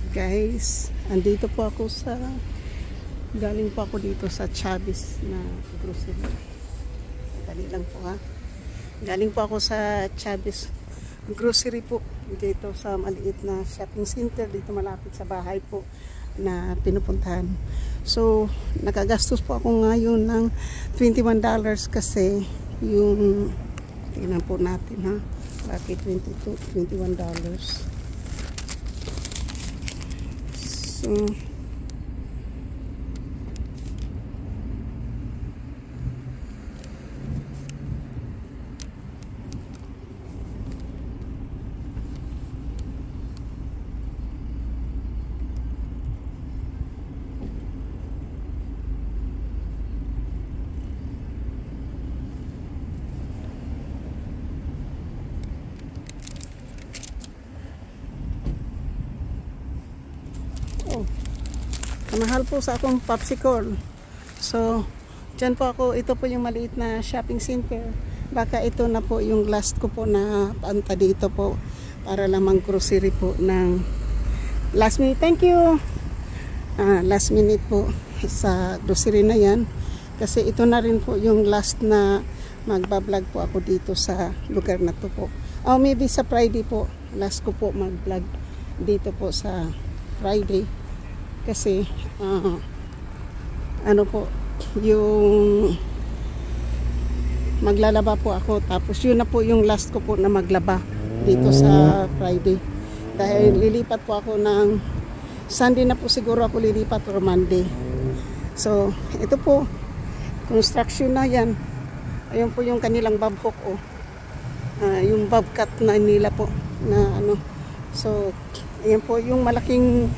Guys, andito po ako sa galing po ako dito sa Chavez na grocery. Dali lang po ha. Galing po ako sa Chavez grocery po dito sa maliit na shopping center dito malapit sa bahay po na pinupuntahan. So, nakagastos po ako ngayon ng $21 kasi yung tingnan po natin ha. Bakit $21? So, mahal po sa akong popsicle. So, dyan po ako, ito po yung maliit na shopping center. Baka ito na po yung last ko po na panta dito po para lamang grocery po ng last minute. Thank you! Last minute po sa grocery na yan. Kasi ito na rin po yung last na magbablog po ako dito sa lugar na to po. Maybe sa Friday po. Last ko po mag-vlog dito po sa Friday. Kasi ano po yung maglalaba po ako tapos yun na po yung last ko po na maglaba dito sa Friday dahil lilipat po ako ng Sunday na po siguro ako lilipat or Monday. So ito po construction na yan. Ayun po yung kanilang bobhook yung bobcat na nila po na ano. So ayan po yung malaking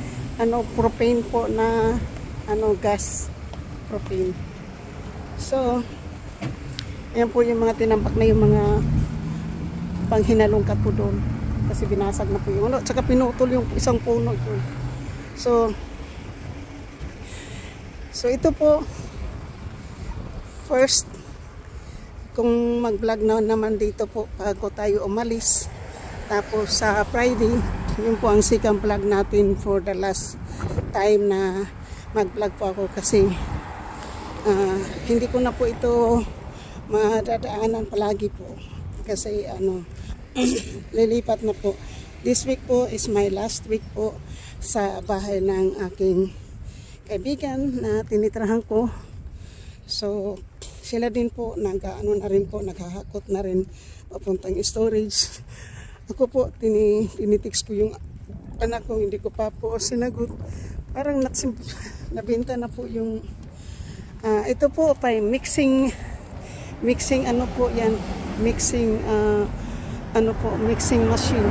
propane po na gas propane. So ayan po yung mga tinambak na yung mga panghinalungkat po doon kasi binasag na po yung tsaka pinutol yung isang puno po. So ito po first kung mag-vlog na naman dito po bago tayo umalis. Tapos sa Friday, yun po ang second vlog natin for the last time na mag-vlog po ako kasi hindi ko na po ito madadaanan palagi po kasi lilipat na po. This week po is my last week po sa bahay ng aking kaibigan na tinitirahan ko. So sila din po naghahakot na rin papuntang storage. Ako po, tinitext ko yung anak ko, hindi ko pa po sinagot. Parang nabenta na po yung, ito po pa mixing po yan, mixing machine.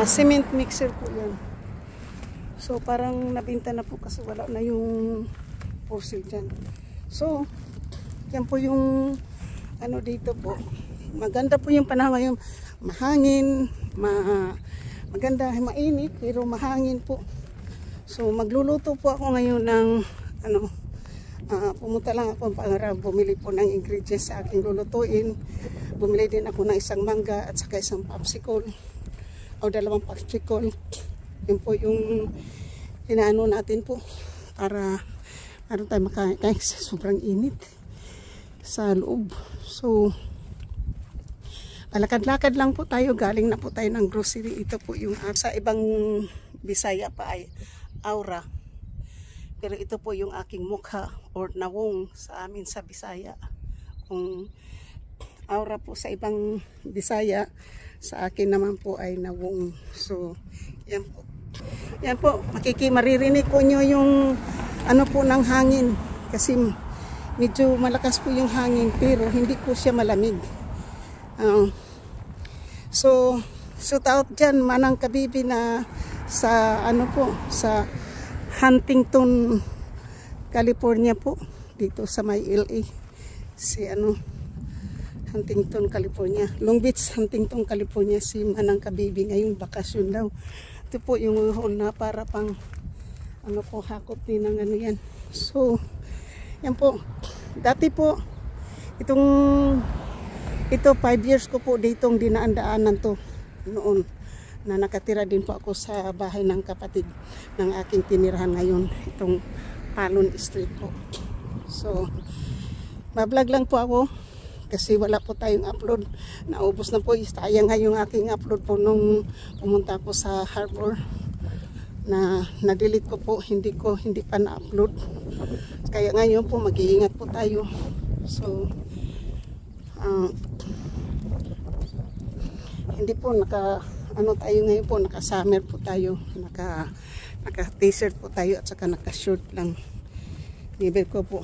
Cement mixer po yan. So, parang nabenta na po kasi wala na yung fossil dyan. So, yan po yung, dito po. Maganda po yung panahon ngayon. Mahangin, maganda, mainit pero mahangin po. So magluluto po ako ngayon ng pumunta lang ako para bumili po ng ingredients sa aking lulutuin. Bumili din ako ng isang mangga at saka isang popsicle o dalawang popsicle. Yun po yung inaano natin po para tayo makain kasi sobrang init sa loob. So lakad-lakad lang po tayo, galing na po tayo ng grocery. Ito po yung sa ibang Bisaya pa ay aura. Pero ito po yung aking mukha or nawong sa amin sa Bisaya. Kung aura po sa ibang Bisaya, sa akin naman po ay nawong. So, yan po. Yan po, maririnig po nyo yung po ng hangin. Kasi medyo malakas po yung hangin pero hindi po siya malamig. So shoot out dyan manang kabibi na sa sa Huntington, California po, dito sa may LA. Si Huntington, California. Long Beach, Huntington, California si manang kabibi ngayong bakasyon daw. Ito po yung hall na para pang hakot din ng yan. So yan po. Dati po Ito 5 years ko po ditong dinaan-daanan to noon na nakatira din po ako sa bahay ng kapatid ng aking tinirahan ngayon, itong Palon Street po. So ma-vlog lang po ako kasi wala po tayong upload, naubos na po, sayang nga yung aking upload po nung pumunta po sa harbor, na na-delete ko po, hindi pa na-upload. Kaya ngayon po mag-iingat po tayo. So hindi po tayo ngayon po, naka-summer po tayo, naka-t-shirt po tayo at saka naka-short lang. Never ko po,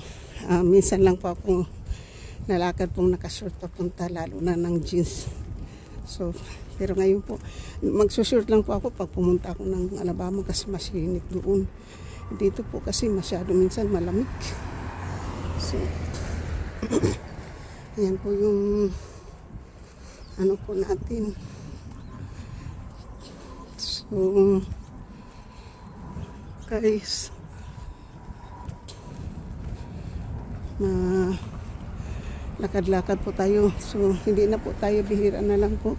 minsan lang po ako nalakad pong naka-short papunta, lalo na ng jeans. So pero ngayon po magsushort lang po ako pag pumunta ako ng Alabama kasi masinit doon. Dito po kasi masyado minsan malamig. So ayan po yung ano po natin. So guys, lakad-lakad po tayo. So hindi na po tayo, bihira na lang po.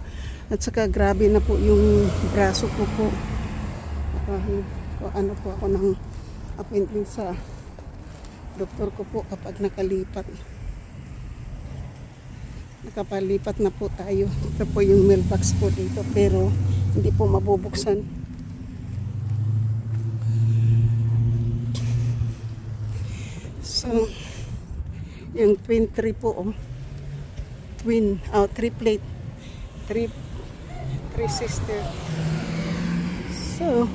At saka grabe na po yung braso ko po. Ano po ako ng appointment sa doktor ko po kapag nakapalipat na po tayo. Ito po yung mailbox po dito pero hindi po mabubuksan. So yung twin tree po, triplet, three sister. So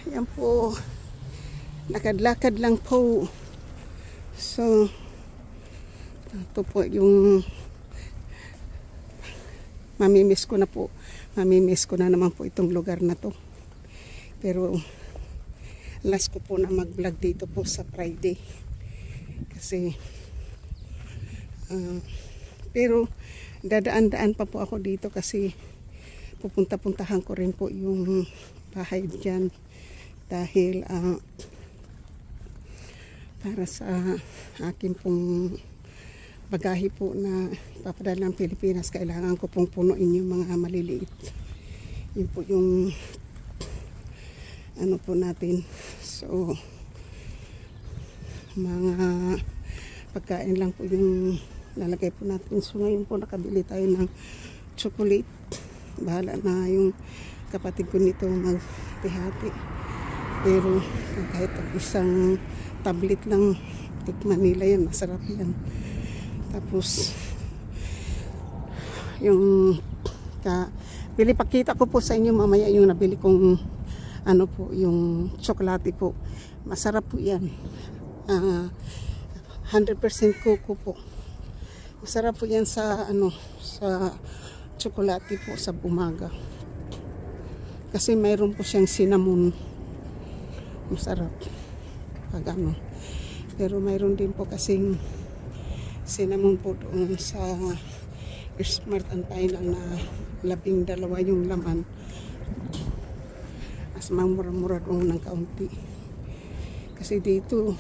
yan po, lakad-lakad lang po. So ito po yung mamimiss ko na naman po itong lugar na to. Pero last ko po na mag-vlog dito po sa Friday kasi pero dadaan-daan pa po ako dito kasi pupunta-puntahan ko rin po yung bahay dyan dahil para sa akin pong bagahe po na ipapadala ng Pilipinas, kailangan ko pong punuin yung mga maliliit. Yun po yung ano po natin. So mga pagkain lang po yung lalagay po natin. So ngayon po nakabili tayo ng chocolate. Bahala na yung kapatid ko nito magtihati. Pero kahit isang tablet lang, tikman nila yan, masarap yan. Tapos yung pakita ko po sa inyo mamaya yung nabili kong ano po, yung tsokolate po. Masarap po yan. 100% coco po. Masarap po yan sa sa tsokolate po sa umaga. Kasi mayroon po siyang cinnamon. Masarap pag pero mayroon din po kasing cinnamon po doon sa Smart and Final na 12 yung laman. Mas mamura-mura doon ng kaunti. Kasi dito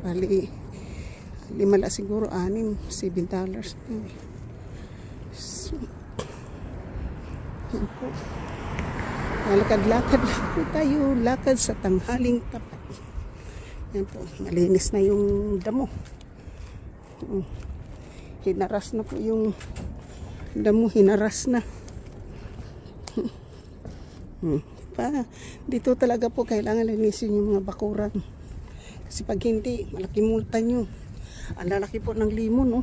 bali 5 la siguro, $7. So yan po. Lakad-lakad lang po tayo. Lakad sa tanghaling tapat. Yan po. Malinis na yung damo. Hinaras na po yung damo. Hinaras na. Dito talaga po kailangan linisin yung mga bakuran. Kasi pag hindi, malaki multa nyo. Ang lalaki po ng limon,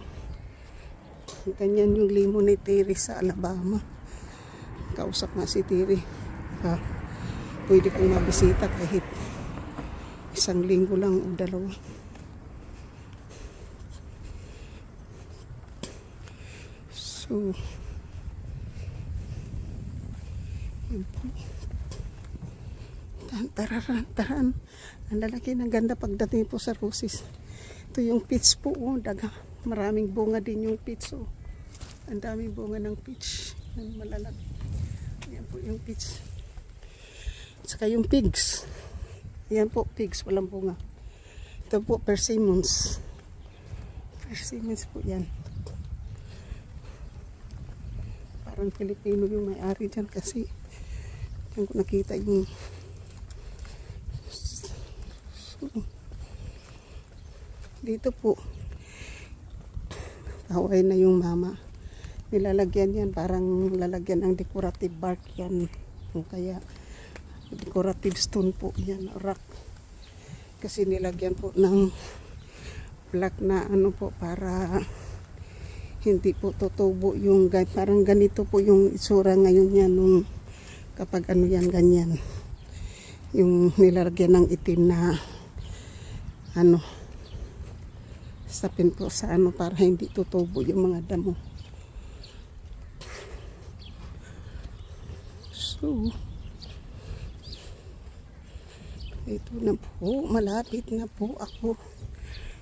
ganyan yung limon ni Terry sa Alabama. Kausap nga si Terry. Pwede kong mabisita kahit 1 linggo lang o 2. So yun po. Taran. Ang lalaki ng ganda pagdating po sa roses. Ito yung peach po, daga. Maraming bunga din yung peach. Ang daming bunga ng peach. Ang malalaki. Ayan po yung peach. Saka yung pigs. Ayan po, pigs, walang bunga. Ito po, persimmons. Persimmons po yan. parang Pilipino yung may-ari dyan kasi dyan ko nakita yung so, dito po kaway na yung mama, nilalagyan yan, parang lalagyan ng decorative bark yan o kaya decorative stone po yan, rock, kasi nilagyan po ng black na ano po para hindi po tutubo yung parang ganito po yung itsura ngayon yan nung kapag ano yan ganyan yung nilalagyan ng itim na ano sapin po sa ano para hindi tutubo yung mga damo. So ito na po, malapit na po ako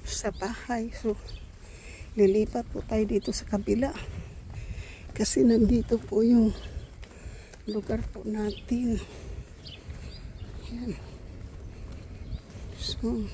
sa bahay. So lilipat po tayo dito sa kabila kasi nandito po yung lugar po natin. Yan. So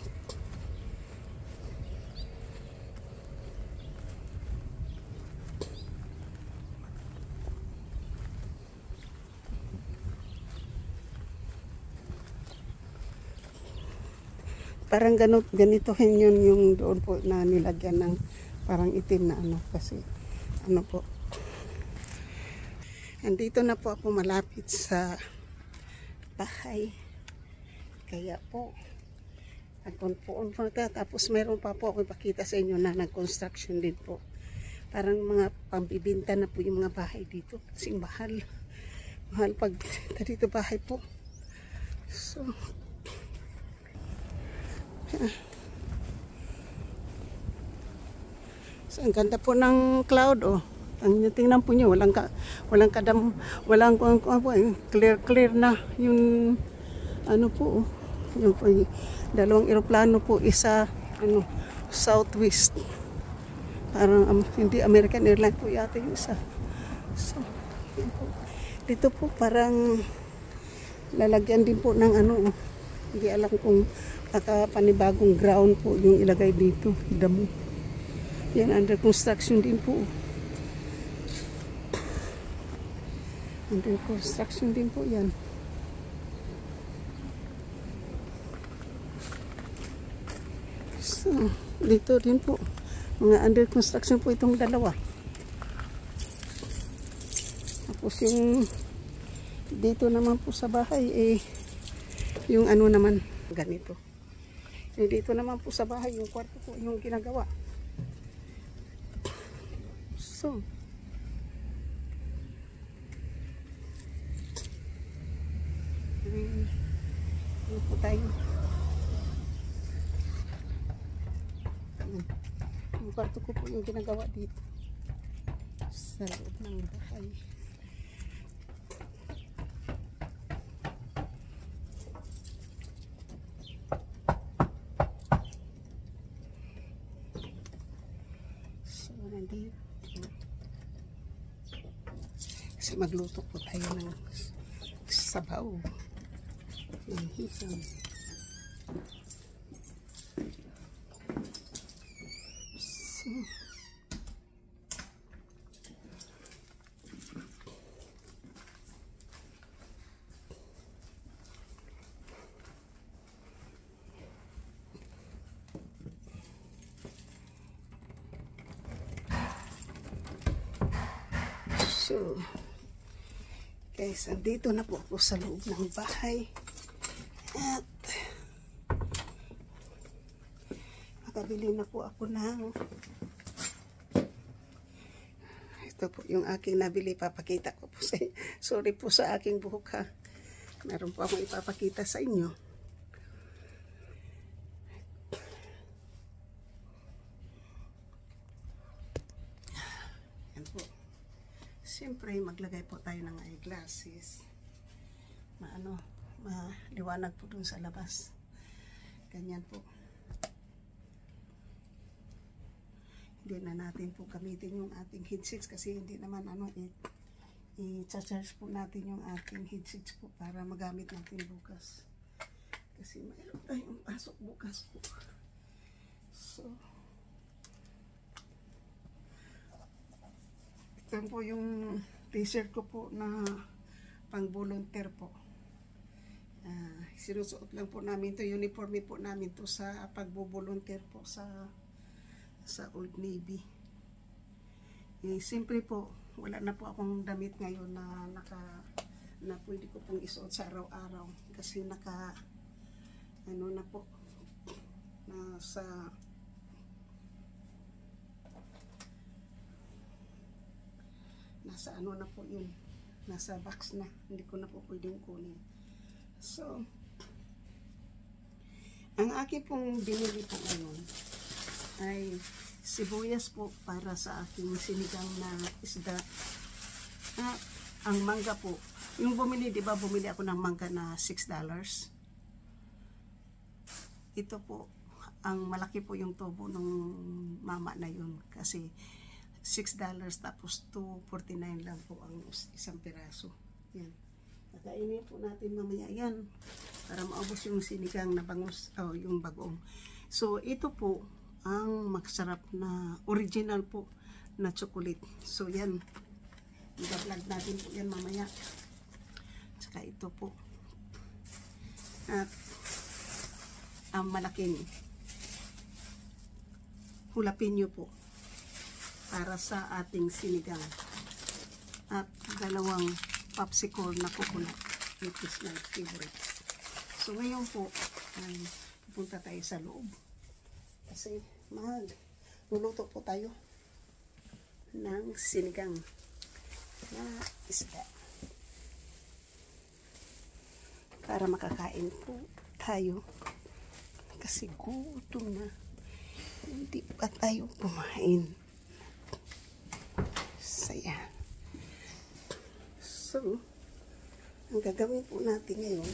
parang ganito yun yung doon po na nilagyan ng parang itim na ano kasi ano po. Andito na po ako malapit sa bahay. Kaya po nagpunpoon po na tapos meron pa po ako ipakita sa inyo na nag-construction din po. Parang mga pambibinta na po yung mga bahay dito kasi mahal. Mahal pag dito bahay po. So so, ang ganda po ng cloud oh. Tingnan po niyo, walang clear na yung ano po oh. Yung po, dalawang eroplano po, isa ano Southwest. Parang hindi American Airlines po yata yung isa. So, po. Dito po parang lalagyan din po ng ano, hindi alam kung panibagong ground po yung ilagay dito, damo. Yan, under construction din po. Under construction din po yan. So, dito din po. Mga under construction po itong dalawa. Tapos yung dito naman po sa bahay eh yung ano naman ganito. Yung dito naman po sa bahay yung kwarto po yung ginagawa. So ano po tayo. Yung kwarto ko po yung ginagawa dito sa loob ng bahay. So nandito kasi magluto po tayo ng sabaw ng hisang. So, guys, andito na po ako sa loob ng bahay. At nakabili na po ako ng ito po yung aking nabili. Papakita ko po sa inyo. Sorry po sa aking buhok ha. Meron po akong ipapakita sa inyo. Yan po. Siyempre, maglagay po tayo ng eyeglasses. Maliwanag po dun sa labas. Ganyan po. Hindi na natin po gamitin yung ating headsets kasi hindi naman i-charge po natin yung ating headsets po para magamit natin bukas. Kasi mayroon tayong pasok bukas po. So, ito po yung t-shirt ko po na pang volunteer po. Sinusuot lang po namin to, uniforme po namin to sa pagbo-volunteer po sa Old Navy. Simple po, wala na po akong damit ngayon na pwede ko pong isuot sa araw-araw kasi nasa ano na po yun, nasa box na, hindi ko na po pwedeng kunin. So, ang aking pong binili po ngayon ay sibuyas po para sa aking sinigang na isda. Ang mangga po, yung bumili, di ba bumili ako ng mangga na $6. Ito po, ang malaki po yung tubo ng mama na yun kasi $6 tapos $2.49 lang po ang isang piraso. Yan. Kakainin po natin mamaya yan para maubos yung sinigang na bangus, yung bagong. So, ito po ang masarap na original po na chocolate. So, yan. I-vlog natin po yan mamaya. Tsaka ito po. At ang malaking jalapeno po para sa ating sinigang. At dalawang popsicle na coconut, which is my favorite. So ngayon po, pupunta tayo sa loob. Kasi luluto po tayo ng sinigang na isda. Para makakain po tayo. Kasi gutom na. Hindi pa tayo kumain. Saya. So, ang gagawin po natin ngayon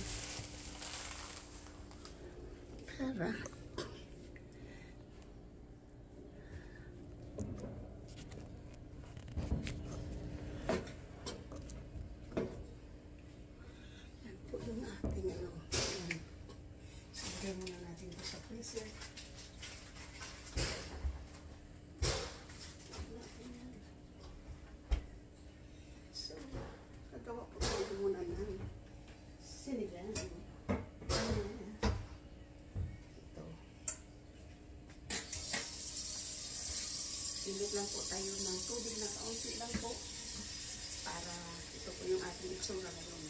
para yan po yung ating sagay muna natin ito sa freezer. Gawa po tayo muna ng sinigang. Ito. Ilit lang po tayo ng tubig na kaunti lang po para ito po yung ating itsura ngayon.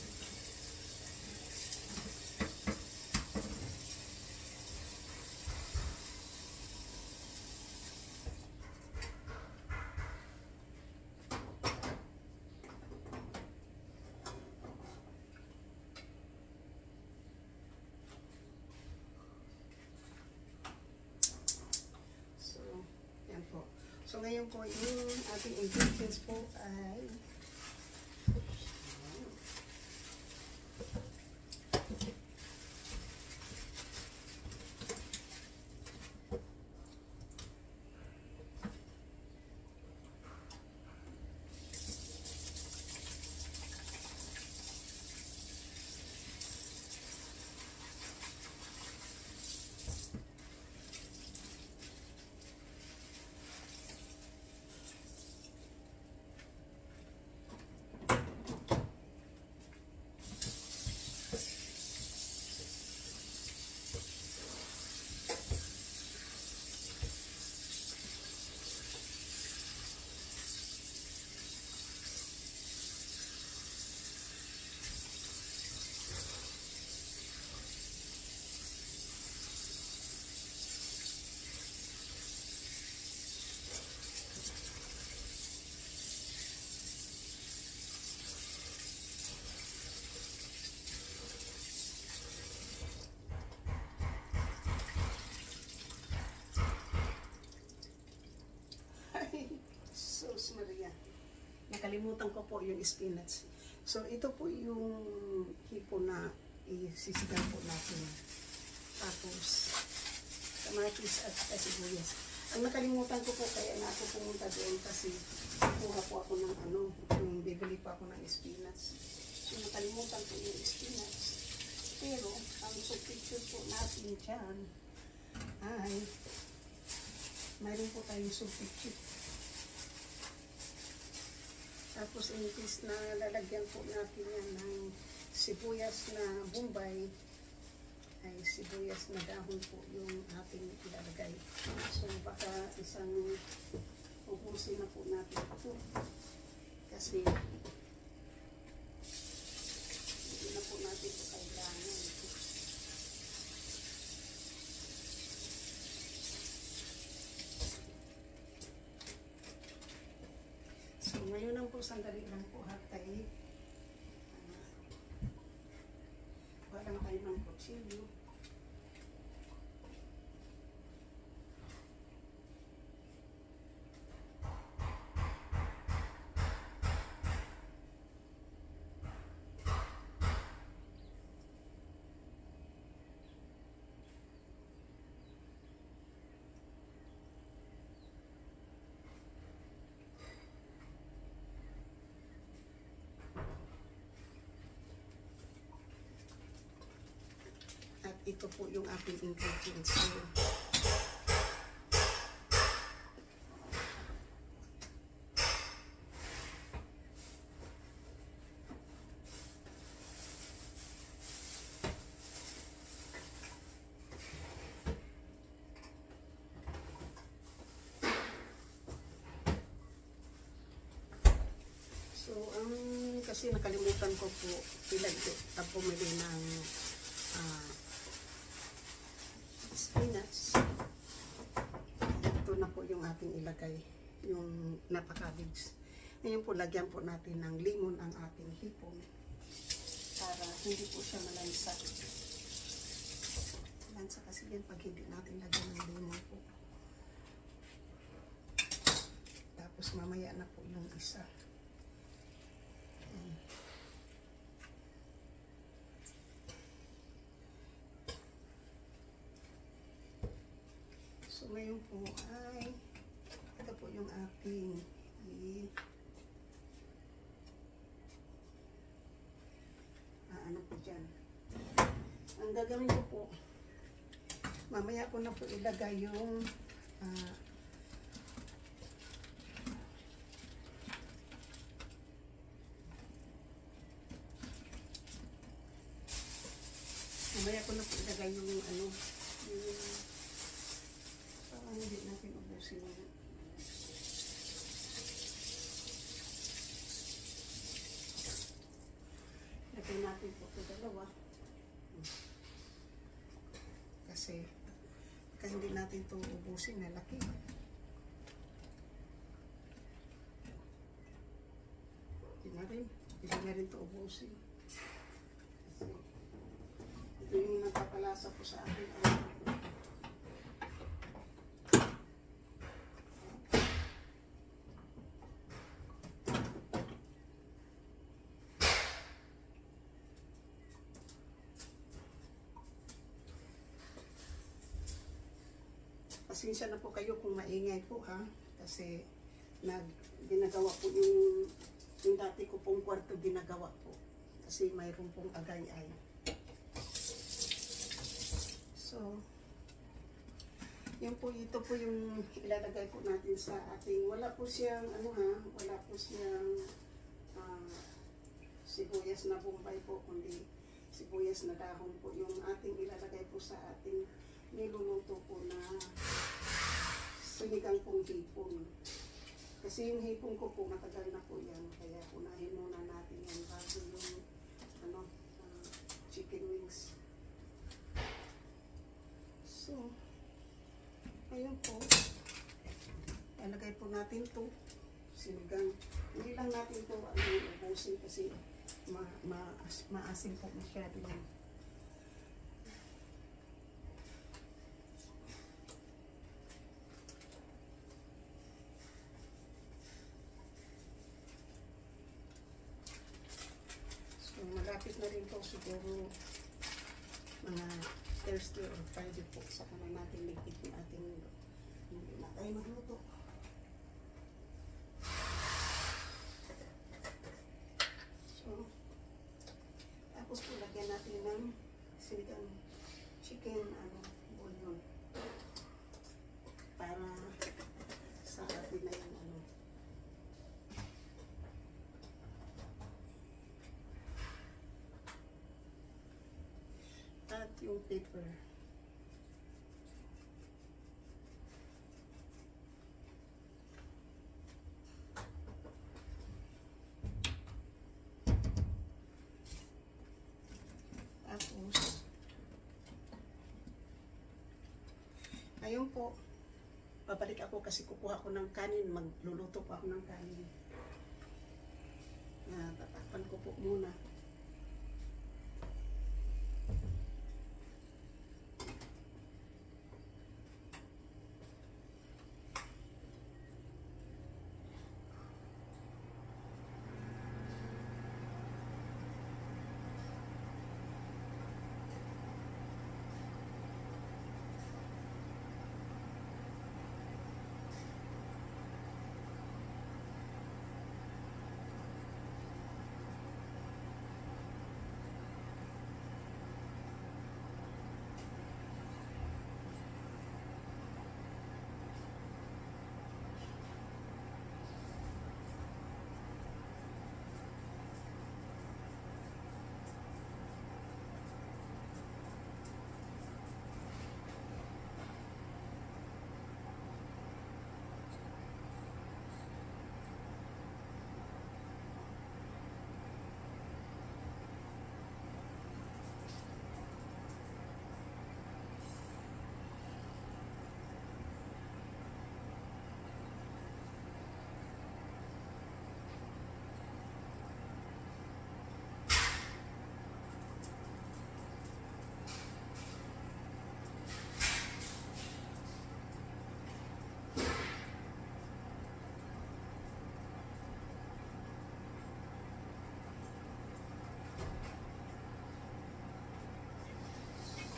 So, ngayon po, yung ating ingredients po ay Sus Maria. Nakalimutan ko po yung spinach. So, ito po yung hipo na isisigaw po natin. Tapos, kamatis at sibuyas. Ang nakalimutan ko po, kaya na ako pumunta doon kasi kuha po ako ng yung bibili pa ako ng spinach. So, nakalimutan ko yung spinach. Pero, ang substitute po natin dyan ay mayroon po tayong substitute. Tapos imbis na lalagyan po natin yan ng sibuyas na bombay, ay sibuyas na dahon po yung ating ilalagay. So baka isang ubusin na po natin ito. Kasi hindi na po natin ito kailangan. So ngayon lang po, sandali lang po hatay. Walang tayo ng kutsilyo. At ito po yung ating ingredients. So, kasi nakalimutan ko po pumili ng spinach. Ito na po yung ating ilagay, yung napaka-cabbage. Ngayon po, lagyan po natin ng limon ang ating hipon para hindi po siya malansa. Malansa kasi yan pag hindi natin lagyan ng limon po. Tapos mamaya na po yung isa. So ngayon po ay ito po yung ating ano po dyan. Ang gagawin ko po, mamaya ko na po ilagay yung ano, yung hindi natin ubusin yun. Lagay natin po ito dalawa. Kasi hindi natin ito ubusin na laki. Hindi na rin ito ubusin. Kasi ito yung nagpapalasa po sa akin. Pasensya na po kayo kung maingay po ha, kasi ginagawa po yung dati ko pong kwarto ginagawa po, kasi mayroon pong agay-ay. So, yun po, ito po yung ilalagay po natin sa ating, wala po siyang ano ha, wala po siyang sibuyas na bombay po, kundi sibuyas na dahon po yung ating ilalagay po sa ating niluluto po na sinigang pong hipon. Kasi yung hipon ko po matagal na po yan, kaya unahin muna natin yan bago yung chicken wings. So, ayun po, ilagay po natin to sinigang. Hindi lang natin to ubusin kasi maasim po masyado yan. Malapit na rin po siguro mga Thursday or Friday po. Saka na natin ligpit yung ating hindi na tayo magluto. So, tapos po lagyan natin ng sinigang chicken bouillon para sa atin na yung yung paper. Tapos, ayun po, babalik ako kasi kukuha ko ng kanin, magluluto pa ako ng kanin. Tatakpan ko po muna.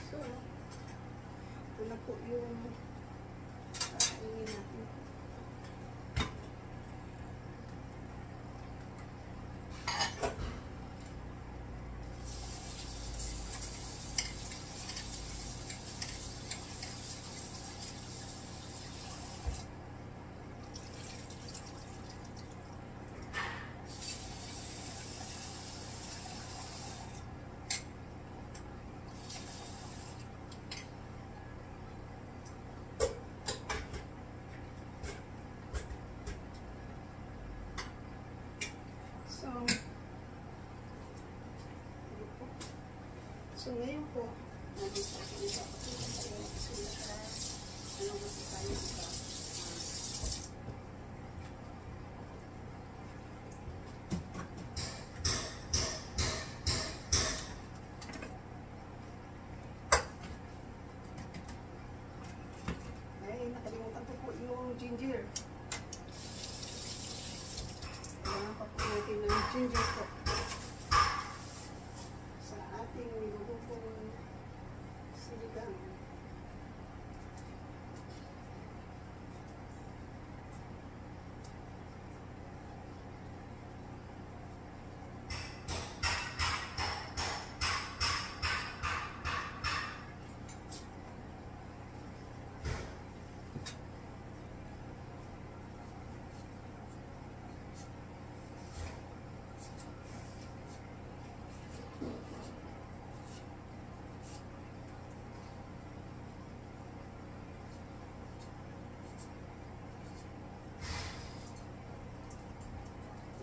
So, ito na po yung kakainin natin. So, ngayon po, nag-start ako sa ano gusto tayo iba. Ay, nakalimutan ko po yung ginger. Kailangan pa po natin ng ginger po. Ating nilulupong siligang.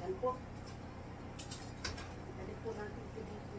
Yan po. Balik po natin ito dito.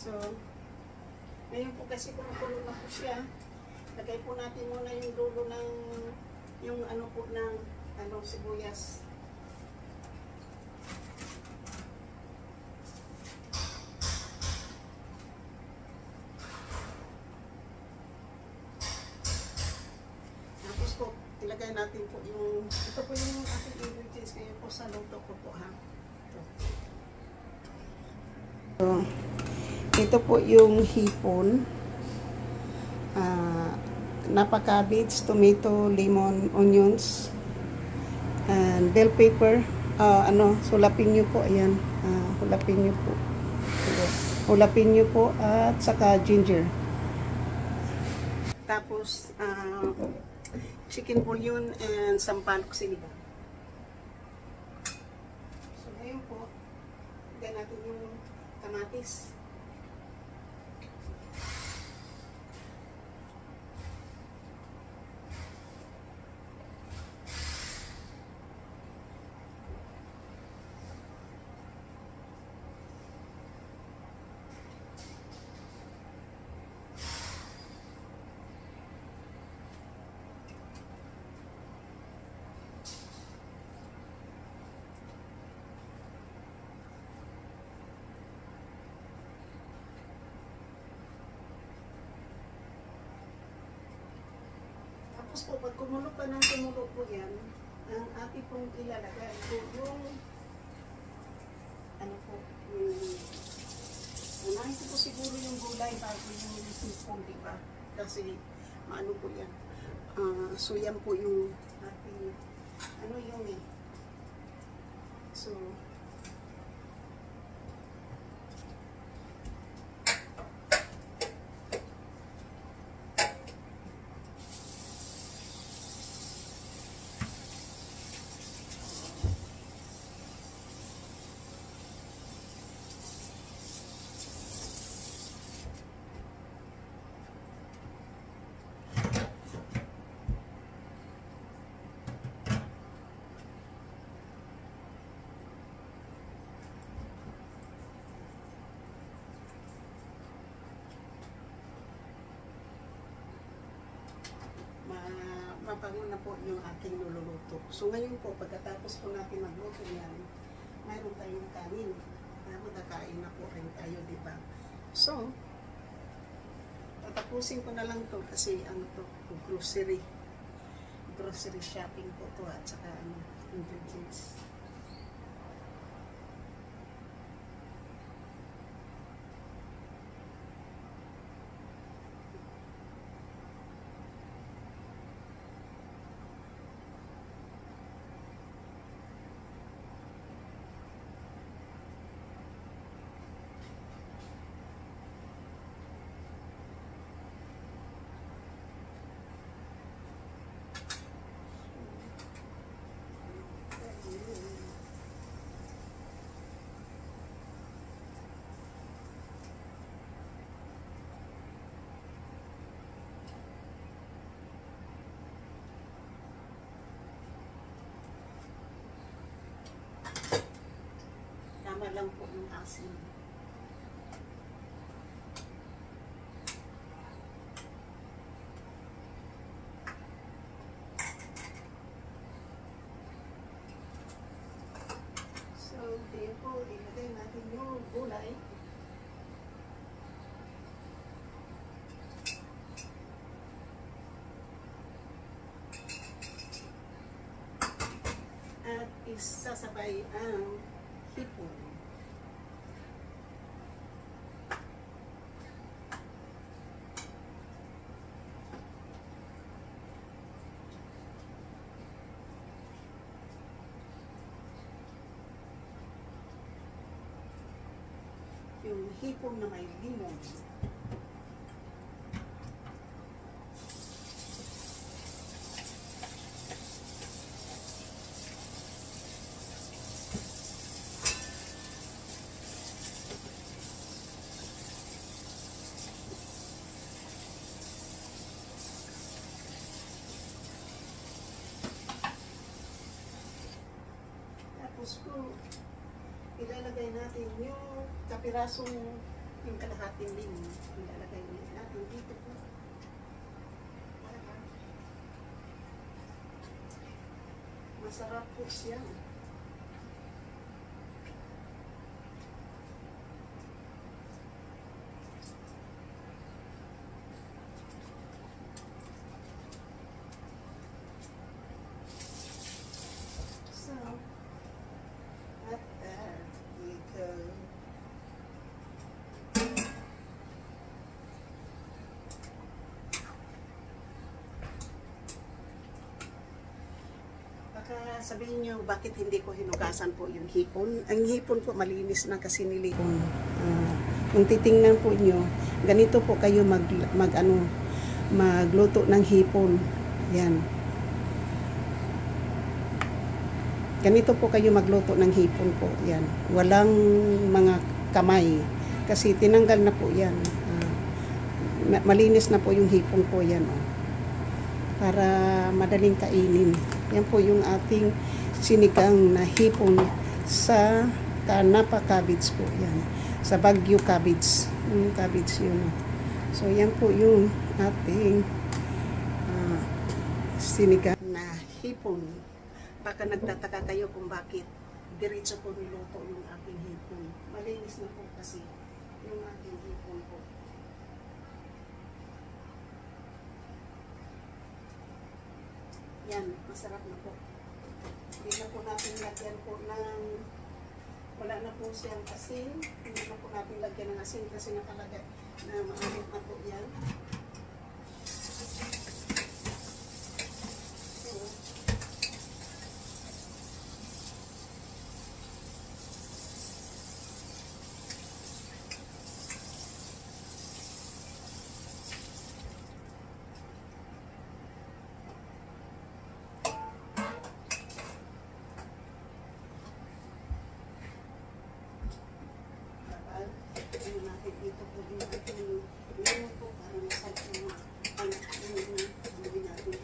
So, ngayon po kasi kumukulo na po siya. Lagay po natin muna yung dulo ng, yung ano po ng, ano, sibuyas. Tapos po, ilagay natin po yung, ito po yung ating ingredients ngayon po sa luto ko po ha. Ito po yung hipon, napa cabbage, tomato, lemon, onions, and bell pepper. Sulapin nyo po, ayan, hulapin nyo po, at saka ginger. Tapos, chicken bouillon and sampalok sinigang. So, ngayon po, higyan natin yung kamatis. Tapos po, pag kumulo pa ng kumulo po yan, ang ating pong ilalagay po yung, ano po, unahin ko po siguro yung gulay bago yung sipon, diba? Kasi, maano po yan. So, yan po yung ating, ano yung So, mabango na po yung ating niluluto. So ngayon po, pagkatapos po natin magluto yan, mayroon tayong kanin. Magkakain na po rin tayo, diba? So, tatapusin ko na lang to kasi ano to, grocery shopping po to at saka ingredients. Tama lang po yung asin. So, ngayon po, ilagay natin yung gulay. At isasabay ang hipon. Yung hipon na may limon. Tapos po, ilalagay natin yung kapirasong Yung kalahating limon, ilalagay natin dito po. Masarap po siya. So, at there we go. Baka sabihin nyo, bakit hindi ko hinugasan po yung hipon? Ang hipon po malinis na kasi nilipon. Kung titingnan po nyo, ganito po kayo magluto ng hipon. Yan. Ganito po kayo magluto ng hipon po. Yan. Walang mga kamay. Kasi tinanggal na po yan. Malinis na po yung hipon po yan. Para madaling kainin. Yan po yung ating sinigang na hipon sa Napa cabbage po. Yan. Sa Baguio cabbage. Yung cabbage yun. So yan po yung ating sinigang na hipon. Baka nagtataka kayo kung bakit diretso po niluto yung ating hipon. Malinis na po kasi yung ating hipon po. Yan, masarap na po. Hindi na po natin lagyan po ng, wala na po siyang asin. Hindi na po natin lagyan ng asin kasi nakalagay na maalit na po yan. Dito po yung ating limon po para masarap yung gawin natin.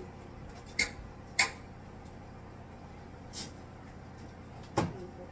Ayan po.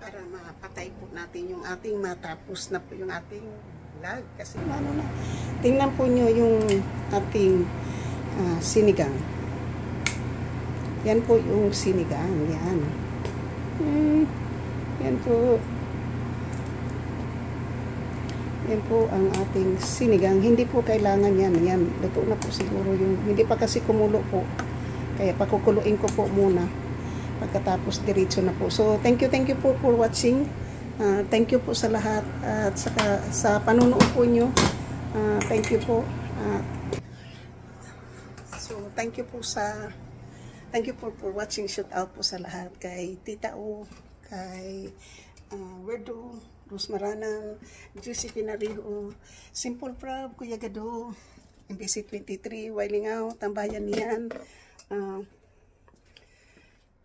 Para mapatay po natin yung ating matapos na po yung ating vlog. Kasi ano na, tingnan po nyo yung ating sinigang. Yan po yung sinigang. Yan. Yan po. Yan po ang ating sinigang. Hindi po kailangan yan. Yan. Luto na po siguro yung, hindi pa kasi kumulo po. Kaya pakukuluin ko po muna. Pagkatapos diretso na po. So, thank you po for watching. Thank you po sa lahat at saka sa panunood po nyo. Thank you po. So, thank you for watching. Shout out po sa lahat kay Tita O, kay Werdo, Rosmaranan, Juicy Pinariho, Simple Prab, Kuya Gado, MBC 23, Wailingaw, Tambayan niyan.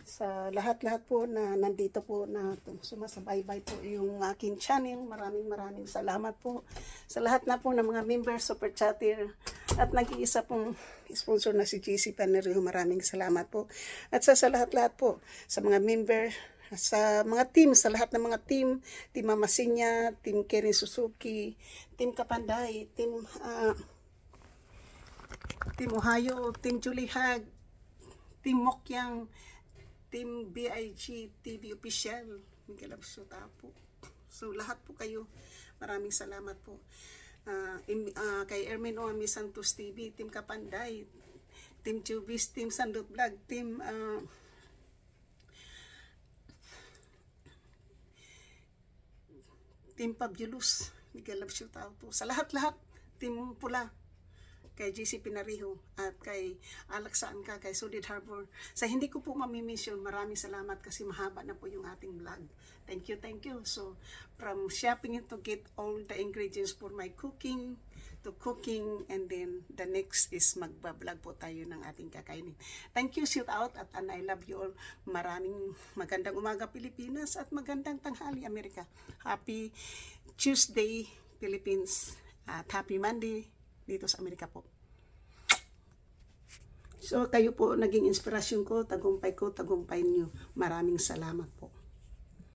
Sa lahat-lahat po na nandito po na sumasabaybay po yung aking channel. Maraming salamat po sa lahat na po ng mga members, super chatter at nag-iisa pong sponsor na si GC Panerio. Maraming salamat po. At sa lahat-lahat po sa mga member, sa mga team, sa lahat ng mga team, Team Mama Sinya, Team Karen Suzuki, Team Kapanday, Team Ohio, Team Julihag, Team Mokyang, Team BIG TV Official, Miguel Absuta po. So, lahat po kayo, maraming salamat po. Kay Ermin Oami Santos TV, Team Kapanday, Team Chubis, Team Sandot Vlog, Team Fabulous, Miguel Absuta po. Sa lahat-lahat, Team Pula, kay GC Pinariho, at kay Alex Saan ka, kay Sudid Harbor. Sa hindi ko po mamimiss yun, maraming salamat kasi mahaba na po yung ating vlog. Thank you, thank you. So, from shopping to get all the ingredients for my cooking, to cooking, and then the next is magbablog po tayo ng ating kakainin. Thank you, shout out, at I love you all. Maraming magandang umaga Pilipinas at magandang tanghali Amerika. Happy Tuesday Philippines at happy Monday dito sa Amerika po. So kayo po naging inspirasyon ko, tagumpay niyo. Maraming salamat po.